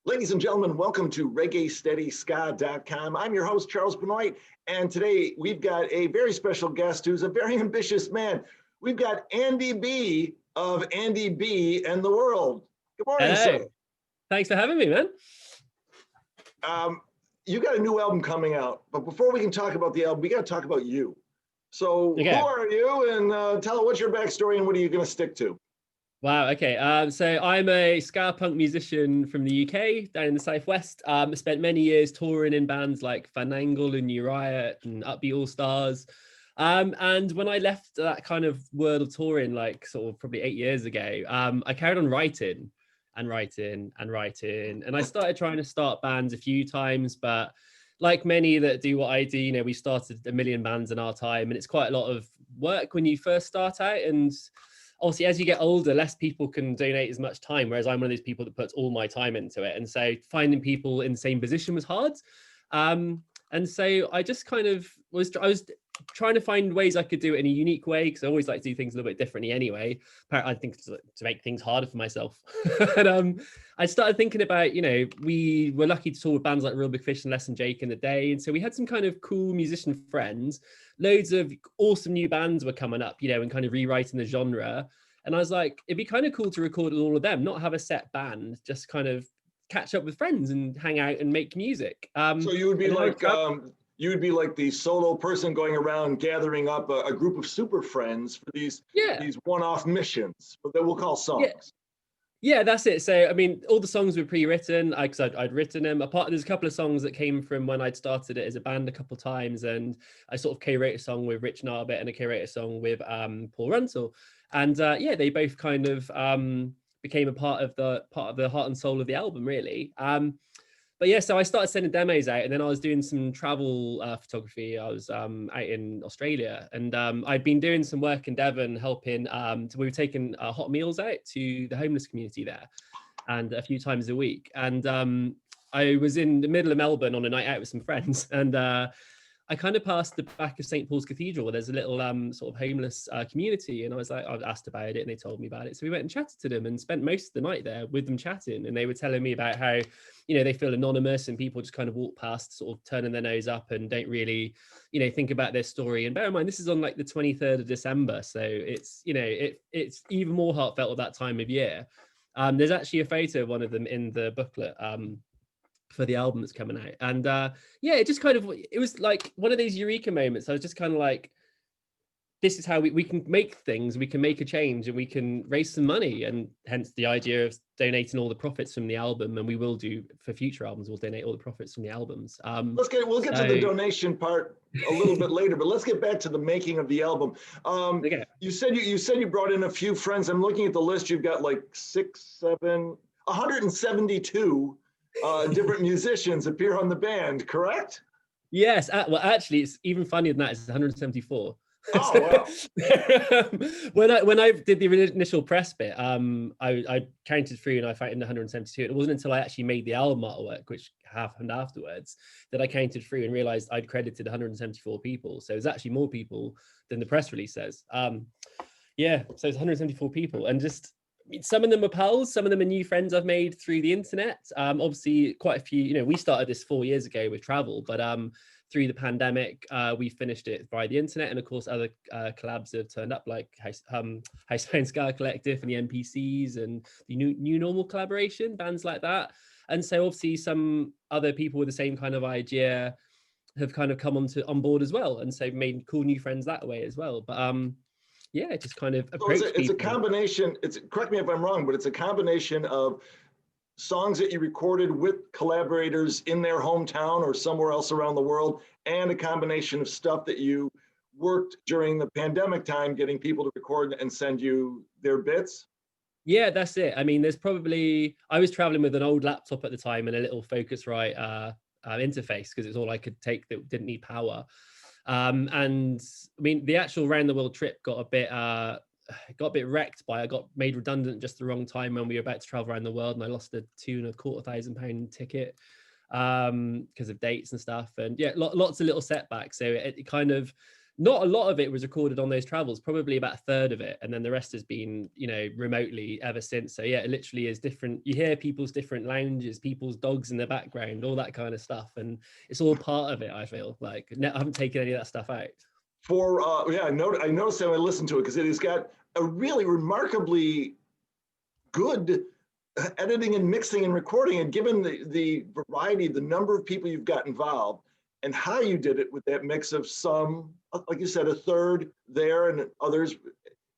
Ladies and gentlemen, welcome to ReggaeSteadySka.com. I'm your host, Charles Benoit, and today we've got a very special guest who's a very ambitious man. We've got Andy B of Andy B and the World. Good morning, sir. Thanks for having me, man. You got a new album coming out, but before we can talk about the album, we got to talk about you. So Who are you, and tell us what's your backstory and what are you going to stick to? Wow, okay. So I'm a ska punk musician from the UK, down in the Southwest. I spent many years touring in bands like Fandangle and Riot and Upbeat Allstars. And when I left that kind of world of touring, like sort of probably 8 years ago, I carried on writing. And I started trying to start bands a few times, but like many that do what I do, we started a million bands in our time, and it's quite a lot of work when you first start out. And obviously, as you get older, less people can donate as much time, whereas I'm one of those people that puts all my time into it. And so finding people in the same position was hard. And so I just kind of I was trying to find ways I could do it in a unique way, because I always like to do things a little bit differently anyway. I think to make things harder for myself. And I started thinking about, we were lucky to tour with bands like Real Big Fish and Less Than Jake in the day. And so we had some kind of cool musician friends. Loads of awesome new bands were coming up, and kind of rewriting the genre. And I was like, it'd be kind of cool to record with all of them, not have a set band, just kind of catch up with friends and hang out and make music. So you would be like the solo person going around gathering up a group of super friends for these one-off missions that we'll call songs. Yeah, that's it. So, I mean, all the songs were pre-written because I'd written them. There's a couple of songs that came from when I'd started it as a band a couple of times, and I sort of co-wrote a song with Rich Narbit and I co-wrote a song with Paul Runsell. And they both kind of became a part of the heart and soul of the album, really. But yeah, so I started sending demos out, and then I was doing some travel photography. I was out in Australia, and I'd been doing some work in Devon, helping. So we were taking hot meals out to the homeless community there, and a few times a week. And I was in the middle of Melbourne on a night out with some friends, and I kind of passed the back of St. Paul's Cathedral, where there's a little sort of homeless community. And I asked about it, and they told me about it. So we went and chatted to them and spent most of the night there with them chatting. And they were telling me about how, they feel anonymous and people just kind of walk past, sort of turning their nose up and don't really, think about their story. And bear in mind, this is on like the 23rd of December. So it's, it's even more heartfelt at that time of year. There's actually a photo of one of them in the booklet for the album that's coming out. And it just kind of, it was like one of those eureka moments. I was just kind of like, this is how we can make things, we can make a change, and we can raise some money. And hence the idea of donating all the profits from the album. And we will do for future albums, we'll donate all the profits from the albums. We'll get to the donation part a little bit later, but let's get back to the making of the album. You said you brought in a few friends. I'm looking at the list. You've got like 172 different musicians appear on the band, correct? Yes. Well, actually, it's even funnier than that. It's 174. Oh, wow. when I did the initial press bit, I counted through and I found 172. It wasn't until I actually made the album artwork, which happened afterwards, that I counted through and realized I'd credited 174 people. So it's actually more people than the press release says. So it's 174 people, and just some of them are pals, some of them are new friends I've made through the internet. Obviously, quite a few. We started this 4 years ago with travel, but through the pandemic, we finished it via the internet, and of course, other collabs have turned up, like Housebound Ska Collective and the NPCs and the New Normal collaboration, bands like that. And so, obviously, some other people with the same kind of idea have kind of come on board as well, and so made cool new friends that way as well. But it just kind of it's a combination. Correct me if I'm wrong, but it's a combination of songs that you recorded with collaborators in their hometown or somewhere else around the world, and a combination of stuff that you worked during the pandemic time, getting people to record and send you their bits. Yeah, that's it. I mean, I was traveling with an old laptop at the time and a little Focusrite interface, because it's all I could take that didn't need power. And I mean, the actual round the world trip got a bit wrecked by, I got made redundant just the wrong time when we were about to travel around the world, and I lost a £2,250 ticket because of dates and stuff. And lots of little setbacks. So it kind of not a lot of it was recorded on those travels, probably about a third of it, and then the rest has been, you know, remotely ever since. So yeah, it literally is different. You hear people's different lounges, people's dogs in the background, all that kind of stuff, and it's all part of it. I feel like I haven't taken any of that stuff out. For yeah, I noticed that when I listened to it, because it has got a really remarkably good editing and mixing and recording, and given the variety, the number of people you've got involved, and how you did it with that mix of some, like you said, a third there and others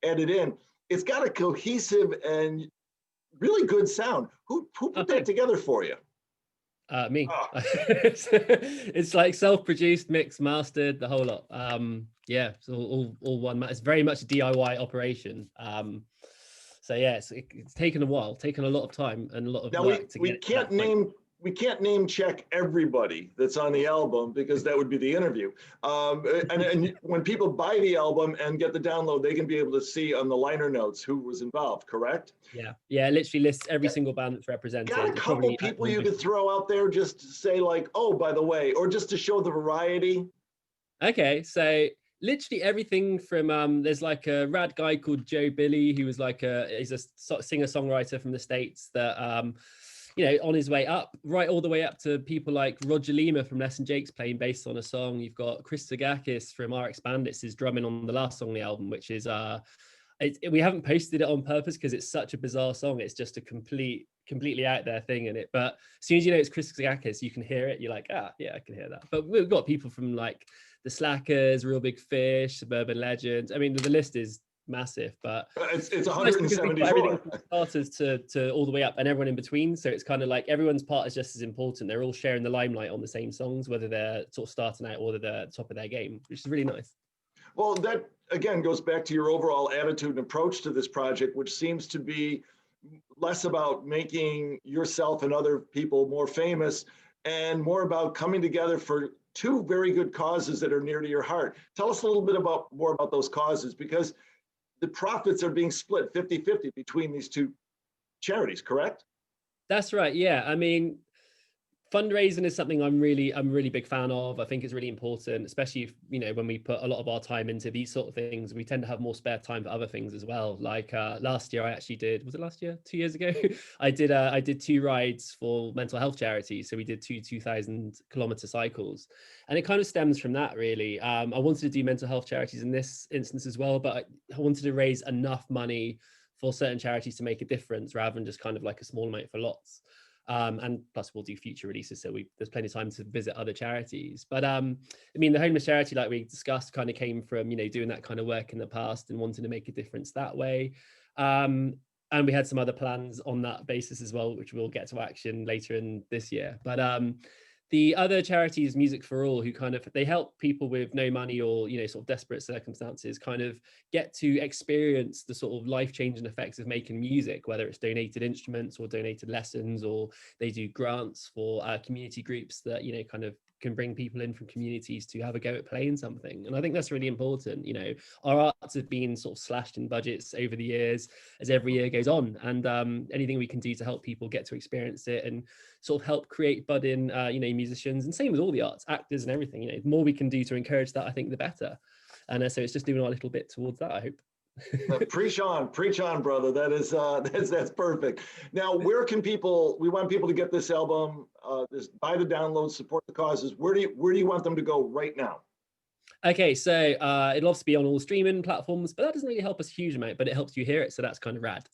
added in, it's got a cohesive and really good sound. Who put that together for you? Me. Oh. It's like self-produced, mixed, mastered, the whole lot. Yeah, it's all one. It's very much a DIY operation. So yeah, it's taken a while, taken a lot of time and a lot of work to get to that point. We can't name check everybody that's on the album, because that would be the interview. And when people buy the album and get the download, they can be able to see on the liner notes who was involved, correct? Yeah, it literally lists every single band that's represented. Got a couple people you could throw out there just to say like, oh, by the way, or just to show the variety? Okay, so literally everything from there's like a rad guy called Joe Billy, who was he's a singer-songwriter from the States that you know, on his way up, right all the way up to people like Roger Lima from Less Than Jake's playing bass on a song. You've got Chris Zagakis from RX Bandits is drumming on the last song on the album, which is we haven't posted it on purpose because it's such a bizarre song. It's just a completely out there thing in it. But as soon as you know it's Chris Zagakis, you can hear it. You're like, yeah, I can hear that. But we've got people from like the Slackers, Real Big Fish, Suburban Legends. I mean, the list is massive, but it's 174 everything from starters to all the way up and everyone in between. So it's kind of like everyone's part is just as important. They're all sharing the limelight on the same songs, whether they're sort of starting out or whether they're at the top of their game, which is really nice. Well, that again goes back to your overall attitude and approach to this project, which seems to be less about making yourself and other people more famous and more about coming together for two very good causes that are near to your heart. Tell us a little bit more about those causes, because the profits are being split 50-50 between these two charities, correct? That's right. Yeah. I mean, fundraising is something I'm really big fan of. I think it's really important, especially if, you know, when we put a lot of our time into these sort of things, we tend to have more spare time for other things as well. Like last year I actually did, was it last year? 2 years ago? I did 2 rides for mental health charities. So we did 2,000-kilometer cycles. And it kind of stems from that, really. I wanted to do mental health charities in this instance as well, but I wanted to raise enough money for certain charities to make a difference rather than just kind of like a small amount for lots. And plus we'll do future releases, so there's plenty of time to visit other charities. But I mean, the homeless charity, like we discussed, kind of came from, you know, doing that kind of work in the past and wanting to make a difference that way. And we had some other plans on that basis as well, which we'll get to action later in this year. But the other charity is Music for All, who kind of, they help people with no money or, you know, sort of desperate circumstances kind of get to experience the sort of life-changing effects of making music, whether it's donated instruments or donated lessons, or they do grants for community groups that, you know, kind of can bring people in from communities to have a go at playing something. And I think that's really important. You know, our arts have been sort of slashed in budgets over the years as every year goes on, and anything we can do to help people get to experience it and sort of help create budding you know, musicians, and same with all the arts, actors and everything, you know, the more we can do to encourage that, I think the better. And so it's just doing our little bit towards that, I hope. Preach on, brother. That is that's perfect. Now, where can we want people to get this album, buy the downloads, support the causes. Where do you want them to go right now? Okay, so it'll obviously be on all streaming platforms, but that doesn't really help us a huge amount, but it helps you hear it, so that's kind of rad.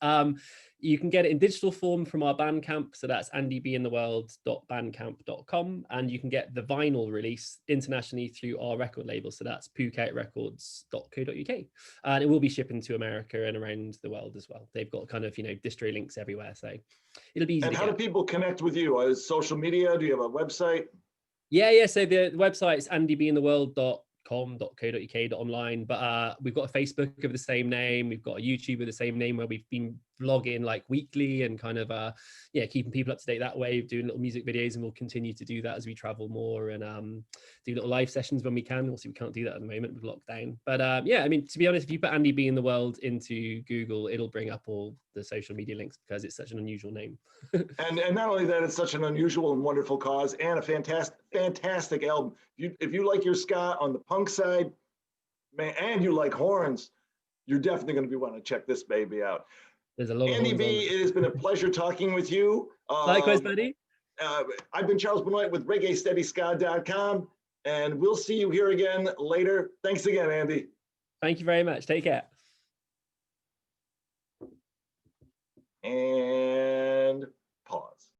You can get it in digital form from our Bandcamp, so that's andybintheworld.bandcamp.com, and you can get the vinyl release internationally through our record label, so that's pookoutrecords.co.uk, and it will be shipping to America and around the world as well. They've got kind of, you know, distro links everywhere, so it'll be easy. And how do people connect with you? Social media? Do you have a website? Yeah, so the website's andybeintheworld.com.co.uk.online, but we've got a Facebook of the same name, we've got a YouTube of the same name where we've been vlogging like weekly and kind of keeping people up to date that way, doing little music videos, and we'll continue to do that as we travel more and do little live sessions when we can. Obviously we can't do that at the moment with lockdown, but yeah, I mean, to be honest, if you put Andy B in the World into Google, it'll bring up all the social media links because it's such an unusual name. and not only that, it's such an unusual and wonderful cause and a fantastic album. If you like your ska on the punk side, Man, and you like horns, you're definitely going to be wanting to check this baby out. There's a lot of Andy horns B, on it has been a pleasure talking with you. Likewise, buddy. I've been Charles Benoit with ReggaeSteadySka.com, and we'll see you here again later. Thanks again, Andy. Thank you very much. Take care. And